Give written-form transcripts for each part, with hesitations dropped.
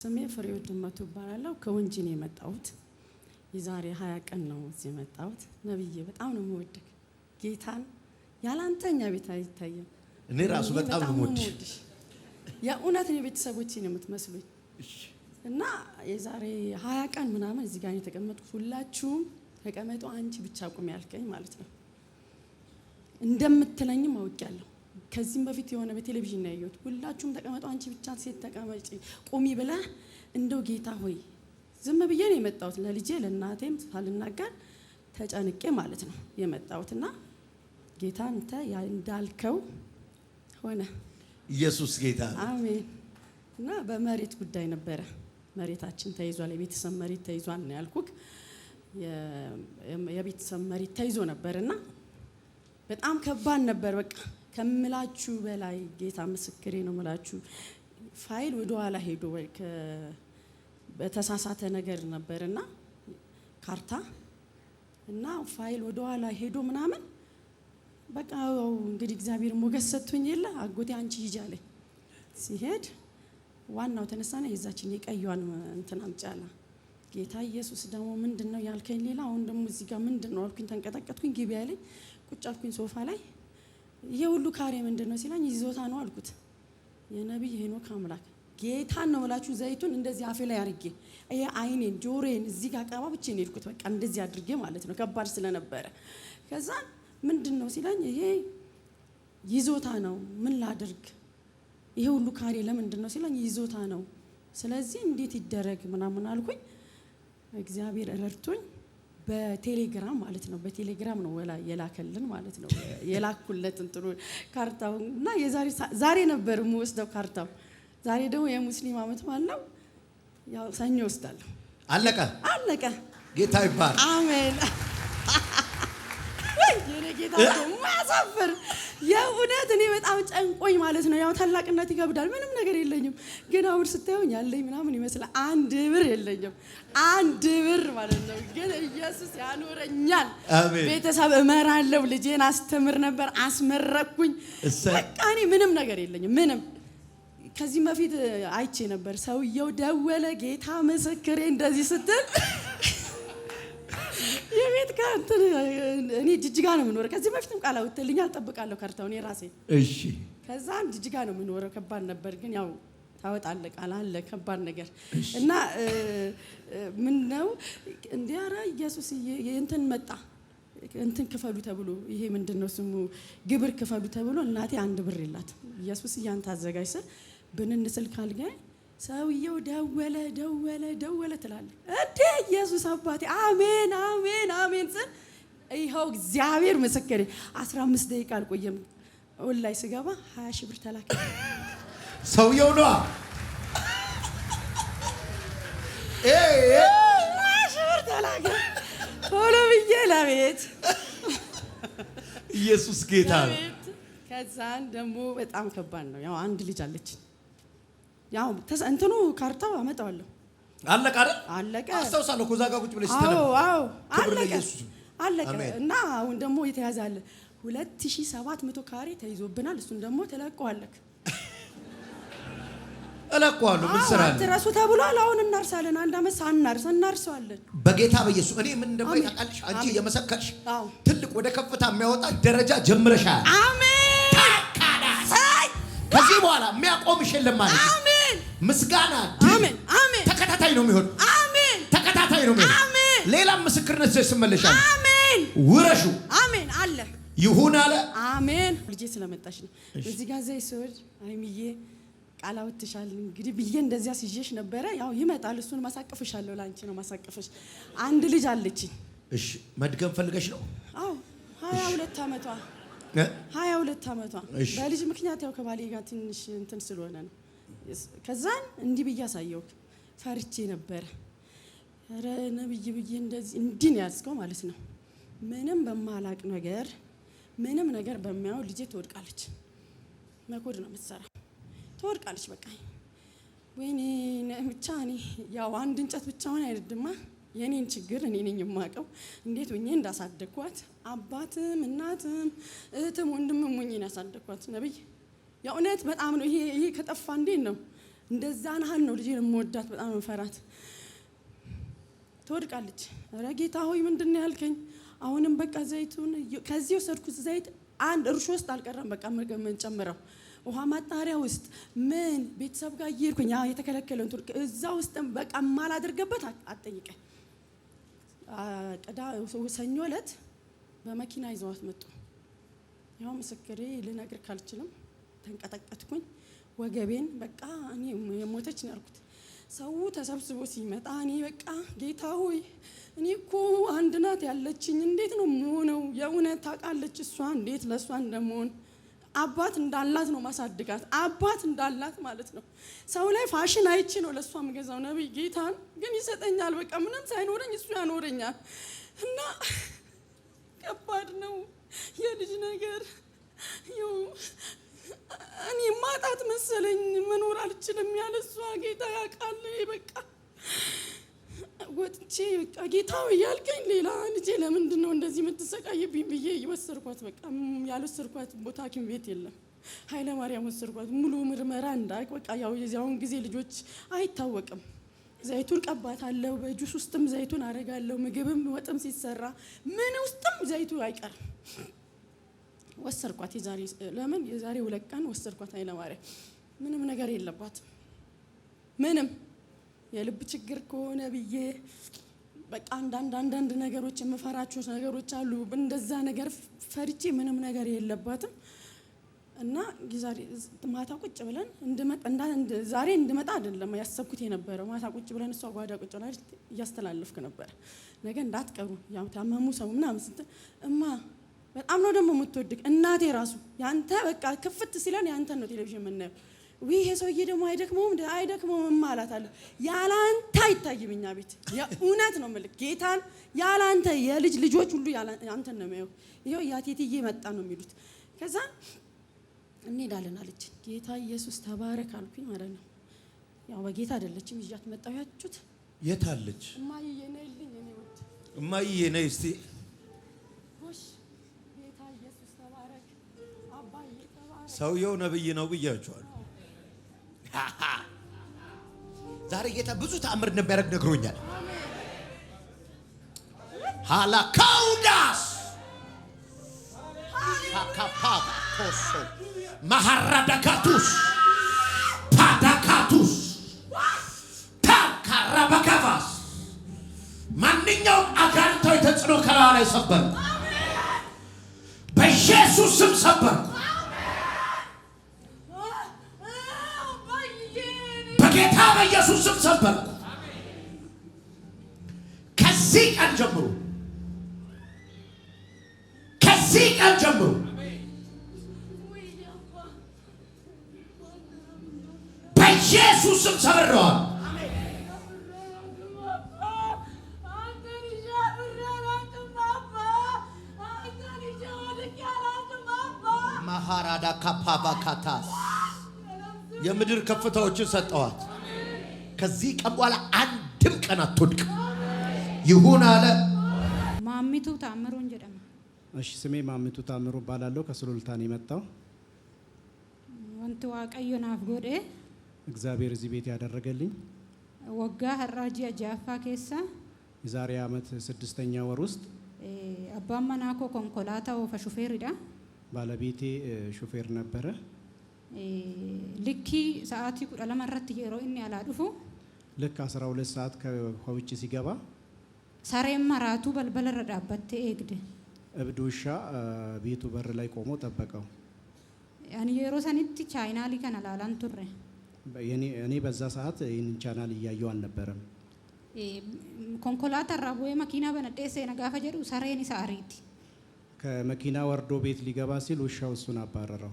ስሜ ፍሬህይወት ድመቱ እባላለሁ ከወንጂ ነው የመጣሁት። የዛሬ 20 ቀን ነው እዚህ የመጣሁት። ነብዬ በጣም ነው የምወድህ። ጌታን ያላንተኛ ቤት አይታየም። እኔ ራሱ በጣም ነው የምወድሽ። የእውነት ነው ቤተሰቦቼ ነው የምትመስሉኝ። እና የዛሬ 20 ቀን ምናምን እዚህ ጋር የተቀመጥኩ ሁላችሁም ተቀመጡ አንቺ ብቻ ቁም ያልከኝ ማለት ነው እንደምትለኝም አውቄያለሁ። ከዚህም በፊት የሆነ በቴሌቪዥን ነው ያየሁት። ሁላችሁም ተቀመጡ አንቺ ብቻ ሴት ተቀመጪ ቁሚ ብለህ እንደው ጌታ ሆይ ዝም ብዬ ነው የመጣሁት። ለልጄ ለእናቴም ሳልናገር ተጨንቄ ማለት ነው የመጣሁትና ጌታ አንተ እንዳልከው ሆነ። ኢየሱስ ጌታ አሜን። እና በመሬት ጉዳይ ነበረ። መሬታችን ተይዟል። የቤተሰብ መሬት ተይዟል ነው ያልኩክ። የቤተሰብ መሬት ተይዞ ነበርና በጣም ከባድ ነበር። በቃ ከምላችሁ በላይ ጌታ ምስክሬ ነው ምላችሁ። ፋይል ወደ ኋላ ሄዶ በተሳሳተ ነገር ነበርና ካርታ እና ፋይል ወደ ኋላ ሄዶ ምናምን በቃ እንግዲህ እግዚአብሔር ሞገስ ሰጥቶኝ የለ አጎቴ አንቺ ሂጂ አለኝ። ሲሄድ ዋናው ተነሳና የዛችን የቀዩዋን እንትን አምጫላ ጌታ ኢየሱስ ደግሞ ምንድነው ያልከኝ ሌላ አሁን ደግሞ እዚህ ጋር ምንድነው አልኩኝ። ተንቀጠቀጥኩኝ። ግቢ ያለኝ ቁጭ አልኩኝ ሶፋ ላይ። ይሄ ሁሉ ካሬ ምንድነው ሲላኝ ይዞታ ነው አልኩት። የነብይ ሄኖክ አምላክ ጌታን ነው ብላችሁ ዘይቱን እንደዚህ አፌ ላይ አድርጌ ይሄ አይኔን ጆሮዬን እዚህ ጋር ቀባብቼ ነው የሄድኩት። በቃ እንደዚህ አድርጌ ማለት ነው ከባድ ስለነበረ። ከዛ ምንድነው ሲላኝ ይሄ ይዞታ ነው ምን ላድርግ ይሄ ሁሉ ካሬ ለምንድነው ሲላኝ ይዞታ ነው ስለዚህ እንዴት ይደረግ ምናምን አልኩኝ። እግዚአብሔር ረድቶኝ በቴሌግራም ማለት ነው በቴሌግራም ነው ወላ የላከልን ማለት ነው የላኩለት እንትኑ ካርታው እና ዛሬ ነበር የምወስደው ካርታው። ዛሬ ደግሞ የሙስሊም አመት ማለት ነው ያው ሰኞ ወስዳለሁ። አለቀ ጌታ ይባርክ። አሜን። የኔ ጌታ ደግሞ ማሳፈር የእውነት እኔ በጣም ጨንቆኝ ማለት ነው። ያው ታላቅነት ይከብዳል። ምንም ነገር የለኝም ግን አሁን ስታዩኝ ያለኝ ምናምን ይመስላል። አንድ ብር የለኝም። አንድ ብር ማለት ነው ግን ኢየሱስ ያኖረኛል። ቤተሰብ እመራለሁ። ልጄን አስተምር ነበር አስመረኩኝ። በቃ እኔ ምንም ነገር የለኝም። ምንም ከዚህ በፊት አይቼ ነበር። ሰውየው ደወለ ጌታ ምስክሬ እንደዚህ ስትል የቤት ካንተ እኔ ጅጅጋ ነው የምኖረው። ከዚህ በፊትም ቃል አውጥተልኛል እጠብቃለሁ ካርታው እኔ ራሴ። እሺ ከዛ ጅጅጋ ነው የምኖረው። ከባድ ነበር ግን ያው ታወጣለ ቃል አለ ከባድ ነገር እና ምን ነው እንዲያራ ኢየሱስ እንትን መጣ እንትን ክፈሉ ተብሎ ይሄ ምንድነው ስሙ ግብር ክፈሉ ተብሎ እናቴ አንድ ብር የላት። ኢየሱስ ያንተ አዘጋጅ ብንን ስልክ አልጋይ ሰውየው ደወለ ትላለህ እንዴ ኢየሱስ አባቴ አሜን አሜን አሜን ስል ይኸው እግዚአብሔር ምስክሬ 15 ደቂቃ አልቆየም። ኦንላይን ስገባ 20 ሺህ ብር ተላከ። ሰውየው ነው 20 ሺህ ብር ተላከ። ቶሎ ብዬ ለቤት ኢየሱስ ጌታ ነው። ከዛን ደግሞ በጣም ከባድ ነው። ያው አንድ ልጅ አለች። ያው እንትኑ ካርታው አመጣዋለሁ። አለቀ አይደል? አለቀ። አስተውሳለሁ እኮ እዛ ጋር ቁጭ ብለሽ ስትነው። አዎ አለቀ። እና አሁን ደግሞ የተያዛለ 2700 ካሬ ተይዞብናል። እሱን ደግሞ ተለቀዋለክ። እለቀዋለሁ። ምን ስራ አለ? አትረሱ ተብሏል። አሁን እናርሳለን። አንድ አመት እናርሳለን በጌታ በኢየሱስ። እኔ ምን እንደማይ ታውቃለሽ? አንቺ የመሰከርሽ ትልቅ ወደ ከፍታ የሚያወጣ ደረጃ ጀምረሻል። አሜን። ከዚህ በኋላ የሚያቆምሽ የለም ማለት ነው። አሜን። ምስጋና አሜን አሜን ተከታታይ ነው የሚሆን። አሜን ተከታታይ ነው የሚሆን። አሜን። ሌላም ምስክርነት ስመለሻል። አሜን ውረሹ። አሜን አለ ይሁን አለ። አሜን። ልጄ ስለመጣሽ ነው እዚህ ጋር ዘይሶድ አይምዬ ቃል አውጥተሻል እንግዲህ ብዬ እንደዚያ ሲጀሽ ነበረ። ያው ይመጣል እሱን ማሳቀፍሻለሁ። ላንቺ ነው ማሳቀፍሽ። አንድ ልጅ አለች። እሺ መድገም ፈልገሽ ነው? አዎ 22 አመቷ 22 አመቷ በልጅ ምክንያት ያው ከባሌ ጋር ትንሽ እንትን ስለሆነ ነው። ከዛን እንዲህ ብዬ አሳየውክ ፈርቼ ነበር። ኧረ ነብይ ብዬ እንደዚህ እንዲህ ነው ያዝከው ማለት ነው። ምንም በማላቅ ነገር ምንም ነገር በሚያው ልጄ ትወድቃለች። መኮድ ነው የምትሰራው። ትወድቃለች በቃ ወይኔ ብቻ እኔ ያው አንድ እንጨት ብቻውን አይደድማ የኔን ችግር እኔ ነኝ የማውቀው። እንዴት ሆኜ እንዳሳደግኳት አባትም እናትም እህትም ወንድምም ሆኜ ያሳደግኳት ነብይ የእውነት በጣም ነው። ይሄ ከጠፋ እንዴት ነው እንደዛ ናህል ነው ልጄን የምወዳት በጣም መፈራት ትወድቃለች። ኧረ ጌታ ሆይ ምንድነው ያልከኝ? አሁንም በቃ ዘይቱን ከዚህ ወሰድኩት ዘይት አንድ እርሾ ውስጥ አልቀረም። በቃ ምን ጨምረው ውሃ ማጣሪያ ውስጥ ምን ቤተሰብ ጋር እየሄድኩኝ ያ የተከለከለው እንትን እዛ ውስጥ በቃ ማላደርገበት አትጠይቀኝ። ሰኞ ዕለት በመኪና ይዘዋት መጡ። ያው ምስክሬ ልነግር ካልችልም ተንቀጠቀጥኩኝ። ወገቤን በቃ እኔ የሞተች ነው ያልኩት። ሰው ተሰብስቦ ሲመጣ እኔ በቃ ጌታ ሆይ እኔ እኮ አንድ ናት ያለችኝ እንዴት ነው የምሆነው? የእውነት ታውቃለች እሷ እንዴት ለእሷ እንደምሆን አባት እንዳላት ነው ማሳድጋት። አባት እንዳላት ማለት ነው። ሰው ላይ ፋሽን አይቼ ነው ለእሷ የምገዛው። ነብይ ጌታን ግን ይሰጠኛል። በቃ ምንም ሳይኖረኝ እሱ ያኖረኛል። እና ከባድ ነው የልጅ ነገር። እኔ ማጣት መሰለኝ መኖር አልችልም ያለ እሷ ጌታ ያውቃል። በቃ ወጥቼ በቃ ጌታ ያልከኝ ሌላ ልጄ ለምንድን ነው እንደዚህ የምትሰቃይብኝ ብዬ ይወሰድኳት። በቃ ያልወሰድኳት ቦታ ሐኪም ቤት የለም። ኃይለ ማርያም ወሰድኳት ሙሉ ምርመራ እንዳቅ በቃ ያው የዚያውን ጊዜ ልጆች አይታወቅም። ዘይቱን ቀባታለሁ፣ በጁስ ውስጥም ዘይቱን አረጋለሁ፣ ምግብም ወጥም ሲሰራ ምን ውስጥም ዘይቱ አይቀርም። ወሰድኳት የዛሬ 2 ቀን ወሰድኳት። ኃይለ ማርያም ምንም ነገር የለባትም። ምንም የልብ ችግር ከሆነ ብዬ በቃ አንዳንድ ነገሮች የምፈራቸው ነገሮች አሉ። እንደዛ ነገር ፈርቼ ምንም ነገር የለባትም። እና ማታ ቁጭ ብለን ዛሬ እንድመጣ አይደለም ያሰብኩት የነበረው። ማታ ቁጭ ብለን እሷ ጓዳ ቁጭ ብለን እያስተላለፍክ ነበር። ነገ እንዳትቀሩ ያው ታመሙ ሰው ምናምን ስትል እማ በጣም ነው ደግሞ የምትወድቅ እናቴ ራሱ ያንተ በቃ ክፍት ሲለን ያንተን ነው ቴሌቪዥን የምናየው። ይሄ ሰውዬ ደግሞ አይደክመውም አላታለሁ። ያላንተ አይታይም እኛ ቤት የእውነት ነው የምልህ ጌታን ያላንተ የልጅ ልጆች ሁሉ ያንተን ነው የሚያዩ። ይሄው ያቴትዬ መጣ ነው የሚሉት። ከዛ እንሄዳለን አለች። ጌታ ኢየሱስ ተባረክ አልኩኝ ማለት ነው። ያው በጌታ አይደለችም ይዣት መጣሁ። ያችሁት የት አለች? እማዬ ነይልኝ እኔ ወጥ እማዬ ነይ እስቲ። ጎሽ ጌታ ኢየሱስ ተባረክ። አባዬ ተባረክ። ሰውየው ነብይ ነው ብያችኋል። ዛሬ ጌታ ብዙ ተአምር እንደሚያደርግ ነግሮኛል። ሃላካውዳስ ሃካፓቶስ ማሃራዳካቱስ ፓዳካቱስ ታካራባካቫስ ማንኛውም አጋንንታዊ ተጽዕኖ ከላዋ ላይ ሰበር፣ በኢየሱስ ስም ሰበር፣ በጌታ በኢየሱስ ስም ሰበር። ከዚህ ቀን ጀምሮ በኢየሱስ ስም ሰብረዋል። ማሃራዳ ካፓባካታስ የምድር ከፍታዎችን ሰጠዋት። ከዚህ ቀን በኋላ አንድም ቀን አትወድቅ ይሁን አለ። ማሚቱ ታምሩን ጀደማ። እሺ ስሜ ማሚቱ ታምሩ እባላለሁ። ከሱሉልታ ነው የመጣው። ወንቱ ዋቀዮ ናፍ ጎዴ እግዚአብሔር እዚህ ቤት ያደረገልኝ ወጋ ሀራጂ አጃፋ ኬሳ የዛሬ ዓመት 6ኛ ወር ውስጥ አባማ ናኮ ኮንኮላታው ፈሹፌርዳ ባለቤቴ ሹፌር ነበረ። ልኪ ሰዓቲ ቁዳ ለማራት የሮ እኔ ያላዱፉ ልክ 12 ሰዓት ከውጭ ሲገባ ሳሬም ማራቱ በልበለ ረዳበት እግድ እብድ ውሻ ቤቱ በር ላይ ቆሞ ጠበቀው። ያኔ የሮ ሰኒት ቻይና ሊከና ላላን ቱሬ እኔ በዛ ሰዓት ይህንን ቻናል እያየው አልነበረም። ኮንኮላታ ራቦዬ መኪና በነደሰ ነጋፈ ጀዱ ሳሬኒ ሳሪቲ ከመኪና ወርዶ ቤት ሊገባ ሲል ውሻው እሱን አባረረው።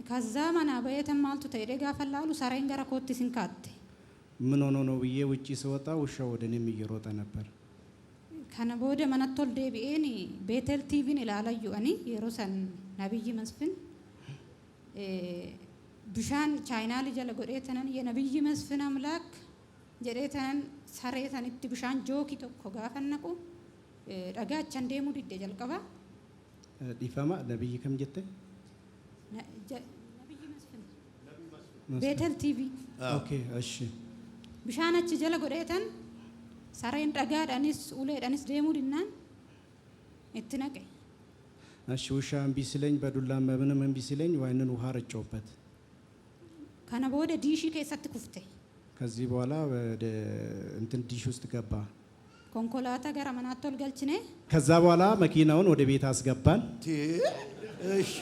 ከዛ ማና በየተማልቱ ተይደጋ ፈላሉ ሳሬን ጋራ ኮቲ ሲንካት ምን ሆኖ ነው ብዬ ውጪ ስወጣ ውሻው ወደ እኔም እየሮጠ ነበር። ከነ ቦደ መነቶል ዴቢኤኒ ቤተል ቲቪን ኢላላዩ አኒ የሮሰን ነብይ መስፍን ብሻን ቻይና ልጀለ ጎዴተነን የነብይ መስፍን አምላክ ጀዴተን ሳሬተን እቲ ብሻን ጆኪ ተኮ ጋፈነቁ ደጋቸን ደሙ ዲደ ጀልቀባ ዲፈማ ነብይ ከም ጀተ ነብይ መስፍን ቤተል ቲቪ ኦኬ እሺ ብሻናች ጀለ ጎዴተን ሳሬን ዳጋዳንስ ኡሌዳንስ ደሙ ዲናን እትነቀ እሺ ውሻ እምቢ ሲለኝ በዱላ ምንም እምቢ ሲለኝ ዋይንን ውሃ ረጨውበት ከነ በወደ ዲሺ ከሰት ኩፍቴ ከዚህ በኋላ ወደ እንትን ዲሽ ውስጥ ገባ ኮንኮላታ ጋር መናቶል ገልችኔ ከዛ በኋላ መኪናውን ወደ ቤት አስገባን እሺ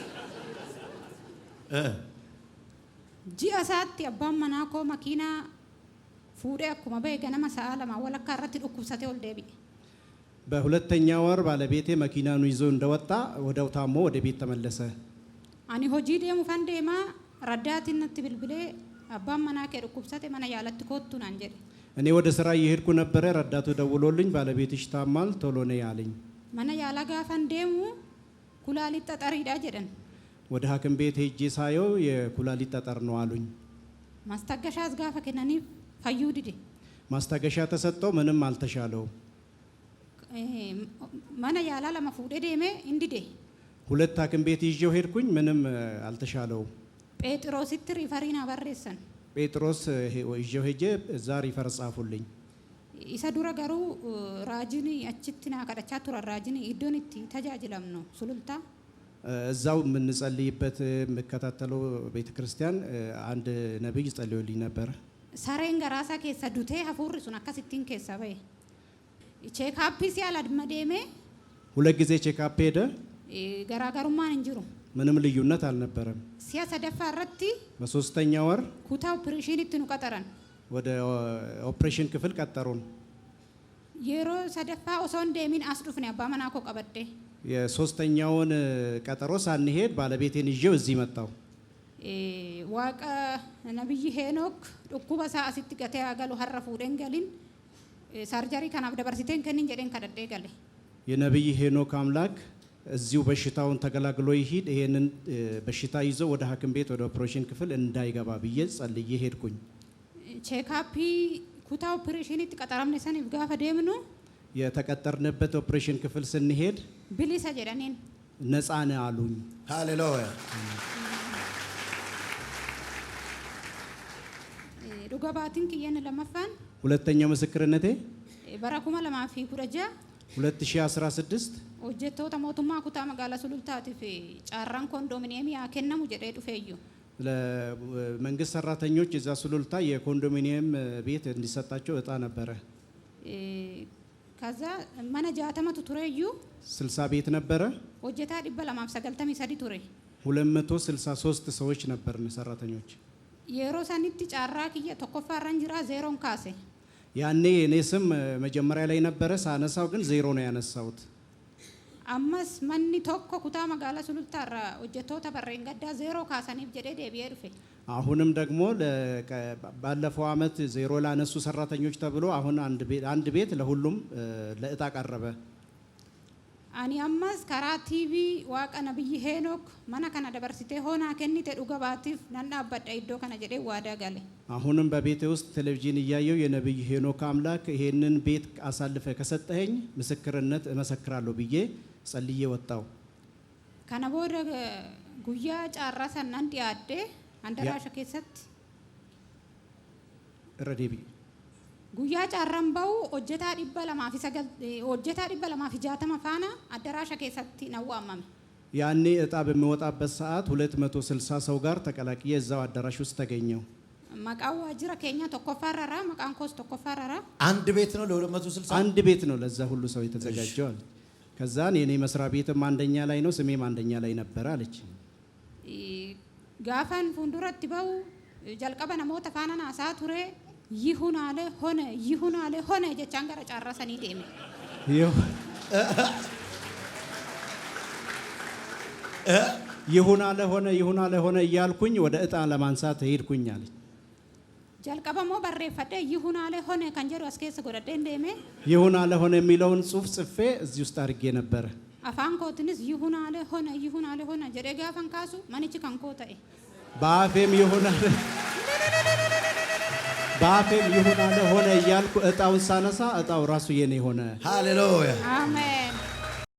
ጂአሳት አባም መናኮ መኪና ፉዴ አኩማ በገነማ ሰዓለማ ወለካ ረት ዱኩሰቴ ወልደቢ በሁለተኛ ወር ባለቤቴ መኪናውን ይዞ እንደወጣ ወደው ታሞ ወደ ቤት ተመለሰ አኒ ሆጂ ደሙ ፈንዴማ ረዳትነት ብልብሌ አባም መናከ ዱኩሰቴ መና ያለት ኮቱን አንጀል እኔ ወደ ስራ እየሄድኩ ነበር ረዳቱ ደውሎልኝ ባለቤትሽ ታማል ቶሎ ነይ አለኝ መና ያላጋ ፈንዴሙ ኩላሊት ጠጠሪዳ ጀደን ወደ ሐኪም ቤት ሄጄ ሳየው የኩላሊት ጠጠር ነው አሉኝ ማስታገሻ አዝጋፈ ከነኒ ፈዩዲዲ ማስታገሻ ተሰጠው ምንም አልተሻለው መና ያላ ለማፉዴ ደሜ እንዲዴ ሁለት ሐኪም ቤት ይዤው ሄድኩኝ ምንም አልተሻለው ጴጥሮስ ሪፈሪና በሬሰን ጴጥሮስ ይዤው ሄጄ እዛ ሪፈር ጻፉልኝ ኢሳ ዱረ ገሩ ራጂኒ አችትና ከዳቻ ቱራ ራጂኒ ኢዶንቲ ተጃጅለም ነው ሱሉልታ እዛው የምንጸልይበት መከታተለው ቤተክርስቲያን አንድ ነብይ ጸልዮልኝ ነበር ሳሬን ገራሳ ከሰ ዱቴ ሀፉርሱን አካሲቲን ከሰ በይ ቼክአፕ ሲያል አድመደሜ ሁለት ጊዜ ቼክአፕ ሄደ ገራገሩማን እንጅሩ ምንም ልዩነት አልነበረም ሲያሰ ደፋረቲ በሶስተኛ ወር ኩታ ኦፕሬሽን ይትኑ ቀጠረን ወደ ኦፕሬሽን ክፍል ቀጠሩን የሮ ሰደፋ ኦሶን ደሚን አስዱፍኔ አባመናኮ ቀበዴ የሶስተኛውን ቀጠሮ ሳንሄድ ባለቤቴን ይዤው እዚህ መጣው ዋቀ ነብይ ሄኖክ ዱኩባ ሰዓት ገተ ያገሉ ሐረፉ ደንገሊን ሰርጀሪ ከናብ ደበርሲቴን ከኒን ጀደን ከደደ ገለ የነብይ ሄኖክ አምላክ እዚሁ በሽታውን ተገላግሎ ይሂድ ይሄንን በሽታ ይዞ ወደ ሐኪም ቤት ወደ ኦፕሬሽን ክፍል እንዳይገባ ብዬ ጸልዬ ሄድኩኝ ቼክአፕ ኩታ ኦፕሬሽን ይተቀጠራም ነሰን ይጋፈ ደምኑ የተቀጠርንበት ኦፕሬሽን ክፍል ስንሄድ ብሊሳ ጀዳኔን ነፃ ነህ አሉኝ ሃሌሉያ ዱጋባቲን ከየነ ለማፋን ሁለተኛው ምስክርነቴ በራኩማ ለማፊ ኩረጃ 2016 ኦጀቶታ ሞቱማ ኩታ መጋላ ሱሉልታቲ ፊ ጫራን ኮንዶሚኒየም ያከነሙ ጀደ ዱፈዩ ለመንግስት ሰራተኞች እዛ ሱሉልታ የኮንዶሚኒየም ቤት እንዲሰጣቸው እጣ ነበረ ከዛ ማና ጃተመቱ ቱረዩ 60 ቤት ነበረ ኦጀታ ዲበ ለማፍ ሰገልተሚ ሰዲ ቱሬ 263 ሰዎች ነበርን ሰራተኞች የሮ ሳኒቲ ጫራ ከየ ተቆፋራን ጅራ ዜሮን ካሴ ያኔ እኔ ስም መጀመሪያ ላይ ነበረ ሳነሳው ግን ዜሮ ነው ያነሳውት አማስ ማኒ ቶኮ ኩታ መጋላ ሱሉልታራ ኦጀቶታ በረን ገዳ ዜሮ ካሰኒፍ ጀደ ደቢየ ዱፌ አሁንም ደግሞ ባለፈው አመት ዜሮ ላነሱ ሰራተኞች ተብሎ አሁን አንድ ቤት ለሁሉም ለእጣ ቀረበ አኒ አማስ ካራ ቲቪ ዋቀ ነብይ ሄኖክ ማና ከና ደበርሲቴ ሆና ከኒቴ ዱገባቲፍ ናና አባዳ ይዶ ከና ጀደ ዋዳ ጋለ አሁንም በቤቴ ውስጥ ቴሌቪዥን እያየው የነብይ ሄኖክ አምላክ ይሄንን ቤት አሳልፈ ከሰጠኸኝ ምስክርነት እመሰክራለሁ ብዬ ጸልዬ ወጣው ከና ቦደ ጉያ ጫራ ሰናን ዲያደ አንደራሽ ከሰት ረዲቢ ጉያ ጫራምባው ኦጀታ ዲበ ለማፊ ሰገል ኦጀታ ዲበ ለማፊ ጃተማ ፋና አደራሽ ከሰት ነው አማም ያኔ እጣ በሚወጣበት ሰዓት 260 ሰው ጋር ተቀላቅዬ እዛው አዳራሽ ውስጥ ተገኘው መቃው አጅራ ከኛ ተቆፋራራ መቃን ኮስ ተቆፋራራ አንድ ቤት ነው ለ260 አንድ ቤት ነው ለዛ ሁሉ ሰው የተዘጋጀው አለ ከዛን የኔ መስሪያ ቤትም አንደኛ ላይ ነው ስሜም አንደኛ ላይ ነበር አለች ጋፋን ፉንዱረት ባው ጀልቀበ ነሞተ ፋናና ሳቱሬ ይሁን አለ ሆነ ጀቻንገረ ጫራሰኒ ደሜ ይሁን አለ ሆነ እያልኩኝ ወደ እጣ ለማንሳት ሄድኩኝ አለች ጀልቀበሞ በሬፈደ ይሁን አለ ሆነ ከንጀሩ አስከሰ ጎደደ እንደሜ ይሁን አለ ሆነ የሚለውን ጽሁፍ ጽፌ እዚህ ውስጥ አድርጌ ነበር አፋን ኮትንስ ይሁን አለ ሆነ ጀደጋ ፈንካሱ ማንቺ ካንኮታኤ ባፌም ይሁን አለ ሆነ እያልኩ እጣውን ሳነሳ እጣው ራሱ የኔ ሆነ ሃሌሉያ አሜን